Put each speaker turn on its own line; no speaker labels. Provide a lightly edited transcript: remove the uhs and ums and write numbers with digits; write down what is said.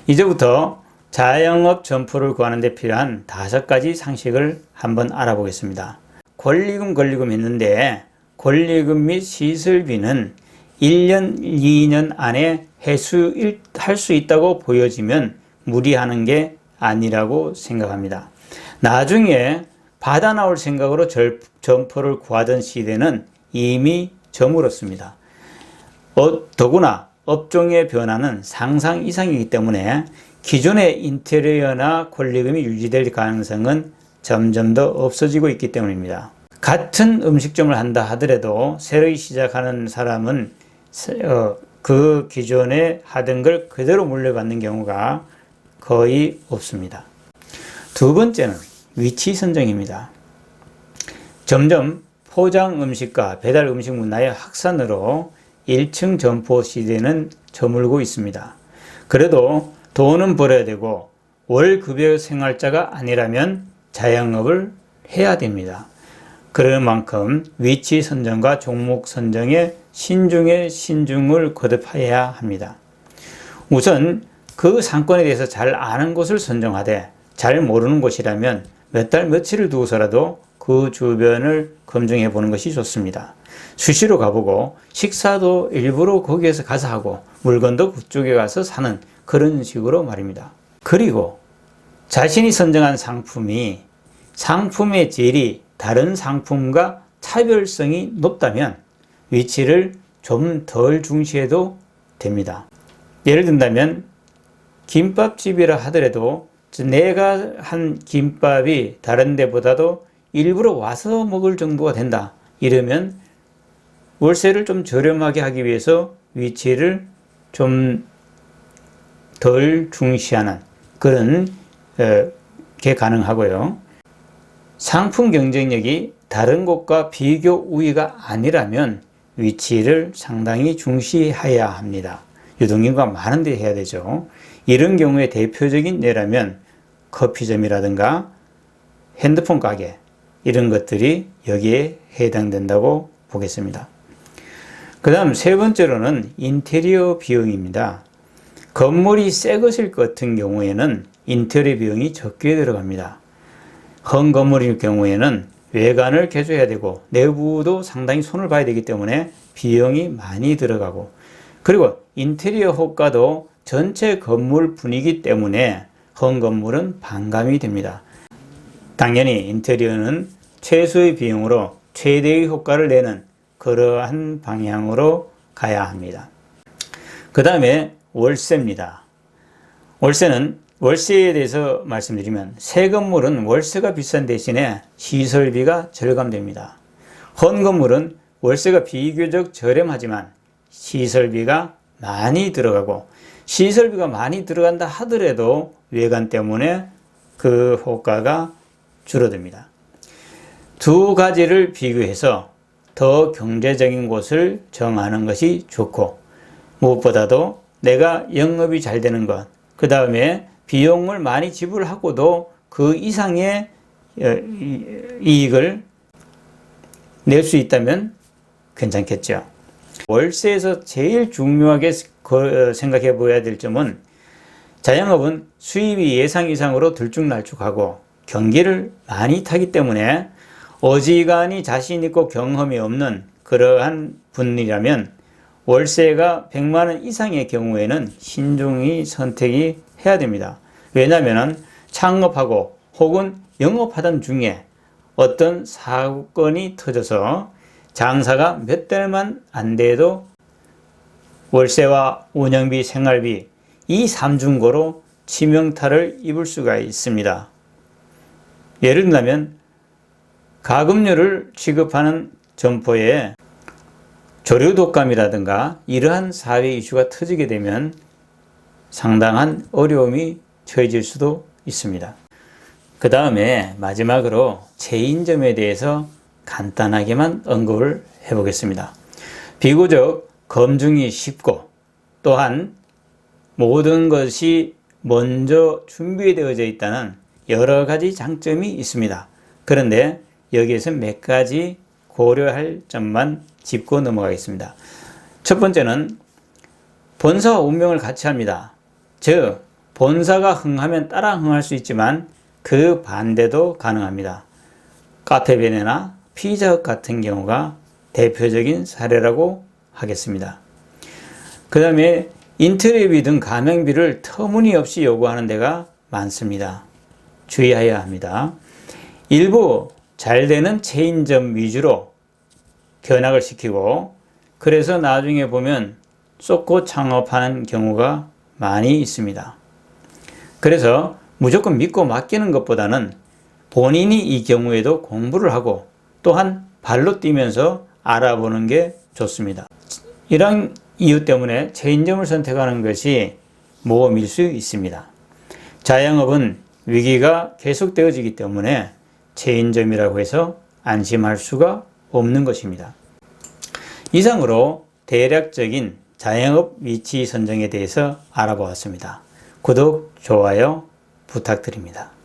이제부터 자영업 점포를 구하는 데 필요한 5가지 상식을 한번 알아보겠습니다. 권리금 했는데 권리금 및 시설비는 1년, 2년 안에 할 수 있다고 보여지면 무리하는 게 아니라고 생각합니다. 나중에 받아 나올 생각으로 점포를 구하던 시대는 이미 저물었습니다. 더구나 업종의 변화는 상상 이상이기 때문에 기존의 인테리어나 권리금이 유지될 가능성은 점점 더 없어지고 있기 때문입니다. 같은 음식점을 한다 하더라도 새로 시작하는 사람은 그 기존에 하던 걸 그대로 물려받는 경우가 거의 없습니다. 두 번째는 위치 선정입니다. 점점 포장 음식과 배달 음식 문화의 확산으로 1층 점포 시대는 저물고 있습니다. 그래도 돈은 벌어야 되고 월급의 생활자가 아니라면 자영업을 해야 됩니다. 그럴 만큼 위치 선정과 종목 선정에 신중에 신중을 거듭해야 합니다. 우선 그 상권에 대해서 잘 아는 곳을 선정하되 잘 모르는 곳이라면 몇 달 며칠을 두고서라도 그 주변을 검증해 보는 것이 좋습니다. 수시로 가보고 식사도 일부러 거기에서 가서 하고 물건도 그쪽에 가서 사는 그런 식으로 말입니다. 그리고 자신이 선정한 상품의 질이 다른 상품과 차별성이 높다면 위치를 좀 덜 중시해도 됩니다. 예를 든다면 김밥집이라 하더라도 내가 한 김밥이 다른 데보다도 일부러 와서 먹을 정도가 된다. 이러면 월세를 좀 저렴하게 하기 위해서 위치를 좀 덜 중시하는 그런 게 가능하고요. 상품 경쟁력이 다른 곳과 비교 우위가 아니라면 위치를 상당히 중시해야 합니다. 유동인구가 많은 데 해야 되죠. 이런 경우에 대표적인 예라면 커피점이라든가 핸드폰 가게 이런 것들이 여기에 해당된다고 보겠습니다. 그 다음 세 번째로는 인테리어 비용입니다. 건물이 새 것일 같은 경우에는 인테리어 비용이 적게 들어갑니다. 헌 건물일 경우에는 외관을 개조해야 되고 내부도 상당히 손을 봐야 되기 때문에 비용이 많이 들어가고 그리고 인테리어 효과도 전체 건물 분위기 때문에 헌 건물은 반감이 됩니다. 당연히 인테리어는 최소의 비용으로 최대의 효과를 내는 그러한 방향으로 가야 합니다. 그 다음에 월세입니다. 월세에 대해서 말씀드리면 새 건물은 월세가 비싼 대신에 시설비가 절감됩니다. 헌 건물은 월세가 비교적 저렴하지만 시설비가 많이 들어가고 시설비가 많이 들어간다 하더라도 외관 때문에 그 효과가 줄어듭니다. 두 가지를 비교해서 더 경제적인 곳을 정하는 것이 좋고 무엇보다도 내가 영업이 잘 되는 것, 그 다음에 비용을 많이 지불하고도 그 이상의 이익을 낼 수 있다면 괜찮겠죠. 월세에서 제일 중요하게 생각해 보아야 될 점은 자영업은 수입이 예상 이상으로 들쭉날쭉하고 경기를 많이 타기 때문에 어지간히 자신 있고 경험이 없는 그러한 분이라면 월세가 100만 원 이상의 경우에는 신중히 선택이 해야 됩니다. 왜냐하면 창업하고 혹은 영업하던 중에 어떤 사건이 터져서 장사가 몇 달만 안 돼도 월세와 운영비, 생활비 이 삼중고로 치명타를 입을 수가 있습니다. 예를 들면 가금류를 취급하는 점포에 조류 독감이라든가 이러한 사회 이슈가 터지게 되면 상당한 어려움이 처해질 수도 있습니다. 그 다음에 마지막으로 체인점에 대해서 간단하게만 언급을 해보겠습니다. 비교적 검증이 쉽고 또한 모든 것이 먼저 준비되어져 있다는 여러 가지 장점이 있습니다. 그런데 여기에서 몇 가지 고려할 점만 짚고 넘어가겠습니다. 첫 번째는 본사와 운명을 같이 합니다. 즉 본사가 흥하면 따라 흥할 수 있지만 그 반대도 가능합니다. 카페베네나 피자헛 같은 경우가 대표적인 사례라고 하겠습니다. 그 다음에 인터넷비 등 가맹비를 터무니없이 요구하는 데가 많습니다. 주의해야 합니다. 일부 잘 되는 체인점 위주로 견학을 시키고 그래서 나중에 보면 쏟고 창업하는 경우가 많이 있습니다. 그래서 무조건 믿고 맡기는 것보다는 본인이 이 경우에도 공부를 하고 또한 발로 뛰면서 알아보는 게 좋습니다. 이런 이유 때문에 체인점을 선택하는 것이 모험일 수 있습니다. 자영업은 위기가 계속되어지기 때문에 체인점이라고 해서 안심할 수가 없는 것입니다. 이상으로 대략적인 자영업 위치 선정에 대해서 알아보았습니다. 구독, 좋아요 부탁드립니다.